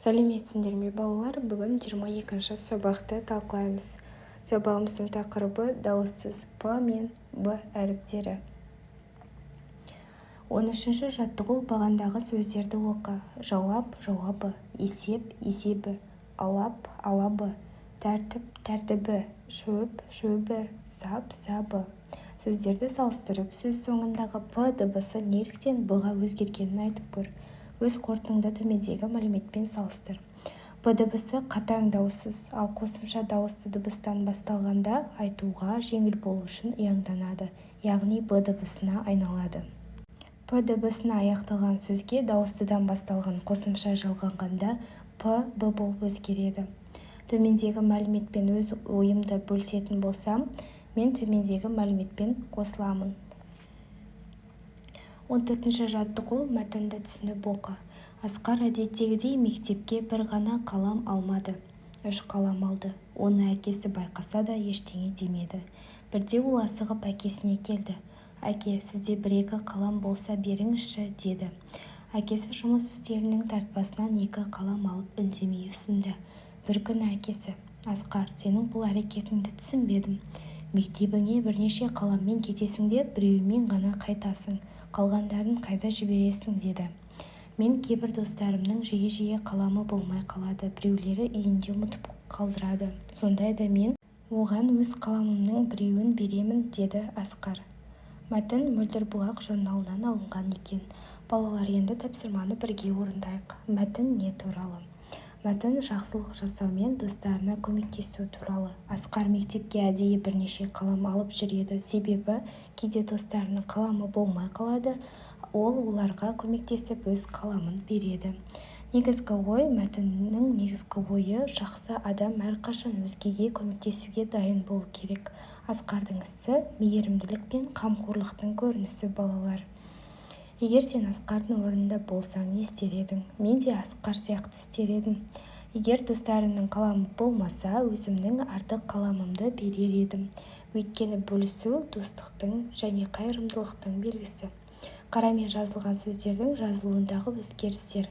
Сәлеметсіңдер ме балалар? Бүгін 22-ші сабақты талқылаймыз. Сабағымыздың тақырыбы дауыссыз П мен Б әріптері. 13-ші жаттығу бағандағы сөздерді оқы. Жауап, жауабы, есеп, есебі, алап, алабы, тәртіп, тәртібі, шөп, шөбі, сап, сабы. Сөздерді салыстырып, сөз соңындағы П дыбысы неліктен Б-ға өзгергенін айтып көр. Өз қорытындыңды төмендегі мәліметпен салыстыр. П дыбысы қатаң дауыссыз, ал қосымша дауысты дыбыстан басталғанда айтуға жеңіл болу үшін ияңданады, яғни Б дыбысына айналады. П дыбысына аяқталған сөзге дауыстыдан басталған қосымша жалғанғанда П, Б болып өзгереді. Төмендегі мәліметпен өз ойымды бөлісетін болсам, мен төмендегі мәліметпен қосыламын. 14-ші жаттығу мәтінді түсініп оқы. Асқар әдеттегідей мектепке бір ғана қалам алмады, 3 қалам алды. Оны әкесі байқаса да ештеңе демеді. Бірде ол асығып әкесіне келді. Әке, сізде 1-2 қалам болса беріңізші, деді. Әкесі жұмыс үстелінің тартпасынан 2 қалам алып үндемей ұсынды. Бір күні әкесі: Асқар, сенің бұл әрекетіңді түсінбедім. Мектебіңе бірнеше қаламмен кетесің де біреуімен ғана қайтасың, қалғандарын қайда жібересің, деді. Мен кейбір достарымның жиі-жиі қаламы болмай қалады, біреулері үйінде ұмытып қалдырады. Сондайда мен оған өз қаламымның біреуін беремін, деді Асқар. Мәтін Мөлдір бұлақ журналынан алынған екен. Балалар, енді тапсырманы бірге орындайық. Мәтін не туралы? Мәтін жақсылық жасаумен достарына көмектесу туралы. Асқар мектепке әдейі бірнеше қалам алып жүреді, себебі кейде достарының қаламы болмай қалады, ол оларға көмектесіп өз қаламын береді. Негізгі ой: мәтіннің негізгі ойы: жақсы адам әрқашан өзгеге көмектесуге дайын болу керек. Асқардың ісі мейірімділік пен қамқорлықтың көрінісі. Балалар, егер сен Асқардың орнында болсаң не істер едің? Мен де Асқар сияқты істер едім. Егер достарымның қаламы болмаса, өзімнің артық қаламымды берер едім. Өйткені бөлісу достықтың және қайырымдылықтың белгісі. Қарамен жазылған сөздердің жазылуындағы өзгерістер.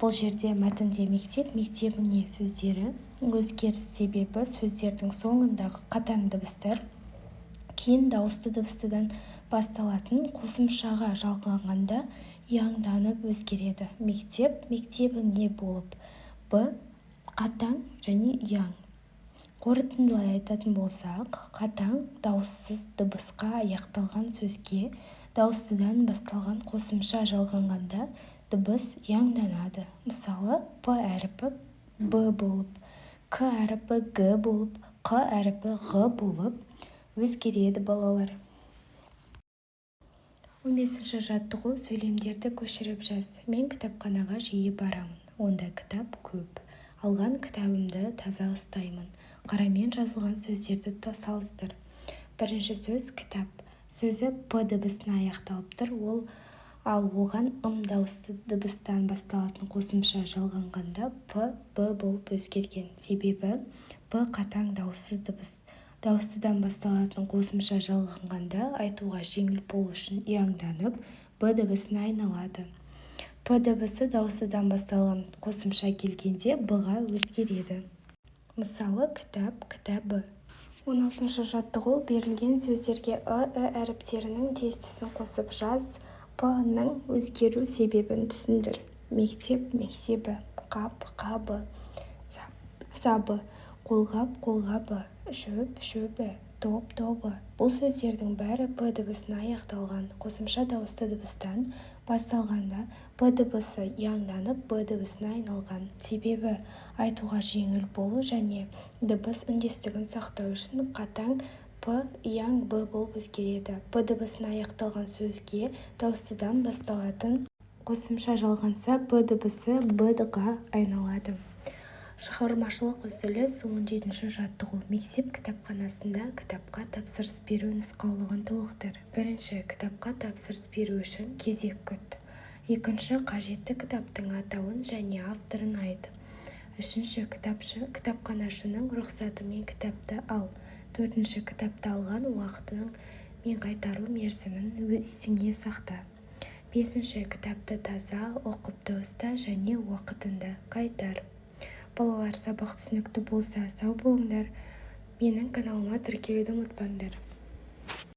Бұл жерде мәтінде мектеп, мектебіне сөздері өзгеріс себебі сөздердің соңындағы қатаң дыбыстар кейін дауысты дыбыстыдан басталатын қосымшаға жалғанғанда ияңданып өзгереді. Мектеп, мектебіңе болып, Б қатаң және ияң. Қорытындылай айтатын болсақ, қатаң дауыссыз дыбысқа аяқталған сөзге дауыстыдан басталған қосымша жалғанғанда дыбыс ияңданады. Мысалы, П әріпі Б болып, К әріпі Г болып, Қ әріпі Ғ болып өзгереді. Балалар, 15-ші жаттығу сөйлемдерді көшіріп жаз. Мен кітапханаға жиі барамын. Онда кітап көп. Алған кітабымды таза ұстаймын. Қарамен жазылған сөздерді салыстыр. Бірінші сөз кітап. Сөзі П дыбысына аяқталып тұр, ал оған дауысты дыбыстан басталатын қосымша жалғанғанда П, Б болып өзгерген. Себебі П қатаң дауыссыз дыбыс. Дауыстыдан басталатын қосымша жалғанғанда айтуға жеңіл болу үшін ияңданып Б дыбысына айналады. П дыбысы дауыстыдан басталған қосымша келгенде Б-ға өзгереді. Мысалы, кітап, кітабы. 16-шы жаттығу берілген сөздерге Ы әріптерінің тестісін қосып жаз. П-ның өзгеру себебін түсіндір. Мектеп, мектебі, қап, қабы, сабы, қолғап, қолғабы, шөп, шөбі, топ, тобы. Бұл сөздердің бәрі П дыбысына аяқталған. Қосымша дауысты дыбыстан басталғанда П дыбысы ияңданып Б дыбысына айналған. Себебі айтуға жеңіл болу және дыбыс үндестігін сақтау үшін қатаң П, ияң Б болып өзгереді. П дыбысына аяқталған сөзге дауыстыдан басталатын қосымша жалғанса, П дыбысы Б-ға айналады. Шығармашылық үзіліс. 17-ші жаттығу. Мектеп кітапханасында кітапқа тапсырыс беру нұсқаулығын толықтыр. Бірінші, кітапқа тапсырыс беру үшін кезек күт. Екінші, қажетті кітаптың атауын және авторын айт. Үшінші, кітапханашының рұқсатымен кітапты ал. Төртінші, кітапты алған уақытының мен қайтару мерзімін есіңе сақта. 5. Кітапты таза, ұқыпты ұста және уақытында қайтар. Балалар, сабақ түсінікті болса сау болыңдар. Менің каналыма тіркелуді ұмытпаңдар.